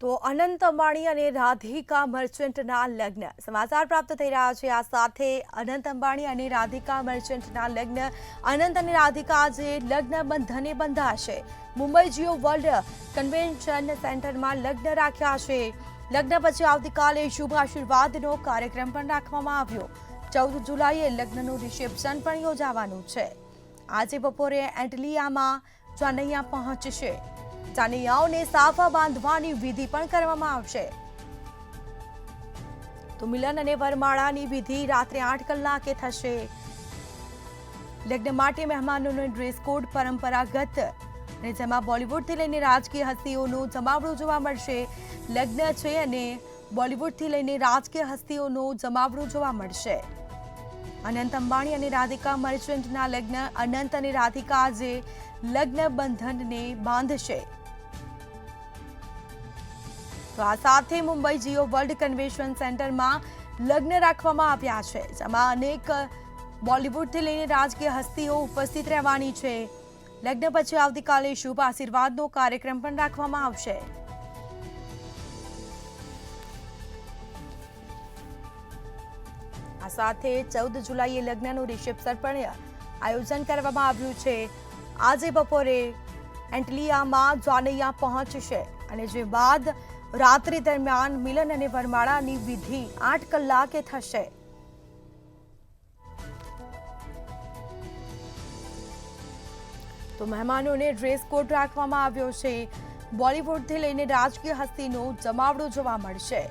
તો અનંત અંબાણી અને રાધિકા મર્ચન્ટના લગ્ન સમાચાર પ્રાપ્ત થઈ રહ્યા છે। આ સાથે અનંત અંબાણી અને રાધિકા મર્ચન્ટના લગ્ન અનંત અને રાધિકા આજે લગ્ન બંધને બંધાશે। મુંબઈ જીઓ વર્લ્ડ કન્વેન્શન સેન્ટરમાં લગ્ન રાખ્યા છે। લગ્ન પછી આવતીકાલે શુભ આશીર્વાદનો કાર્યક્રમ પણ રાખવામાં આવ્યો। 14 જુલાઈએ લગ્નનું રિસેપ્શન પણ યોજાવાનું છે। આજે બપોરે એન્ટલિયામાં જાનૈયા પહોંચશે। જાનૈયાઓને સાફા બાંધવાની વિધિ પણ કરવામાં આવશે। તો મિલન અને વરમાળાની વિધિ રાત્રે 8 કલાકે થશે। લગ્ન માટે મહેમાનોનો ડ્રેસ કોડ પરંપરાગત અને જેમાં બોલિવૂડથી લઈને રાજકીય હસ્તીઓનું જમાવડું જોવા મળશે। લગ્ન છે અને બોલિવૂડથી લઈને રાજકીય હસ્તીઓનું જમાવડું જોવા મળશે। અનંત અંબાણી અને રાધિકા મર્ચન્ટના લગ્ન અનંત અને રાધિકા આજે લગ્ન બંધનને બાંધશે। તો આ સાથે મુંબઈ જીઓ વર્લ્ડ કન્વેન્શન સેન્ટરમાં લગ્ન રાખવામાં આવ્યા છે, જેમાં અનેક બોલિવૂડથી લઈને રાજકીય હસ્તીઓ ઉપસ્થિત રહેવાની છે। લગ્ન પછી આવતીકાલે શુભ આશીર્વાદનો કાર્યક્રમ પણ રાખવામાં આવશે। આ સાથે 14 જુલાઈએ લગ્નનું રિસેપ્શન પણ આયોજન કરવામાં આવ્યું છે। આજે બપોરે એન્ટલિયામાં જાનૈયા પહોંચશે અને જે બાદ રાત્રિ દરમિયાન મિલન અને વરમાળાની વિધિ 8 કલાકે થશે। તો મહેમાનોને ડ્રેસ કોડ રાખવામાં આવ્યો છે। બોલિવૂડથી લઈને રાજકીય હસ્તીનું જમાવડું જોવા મળશે।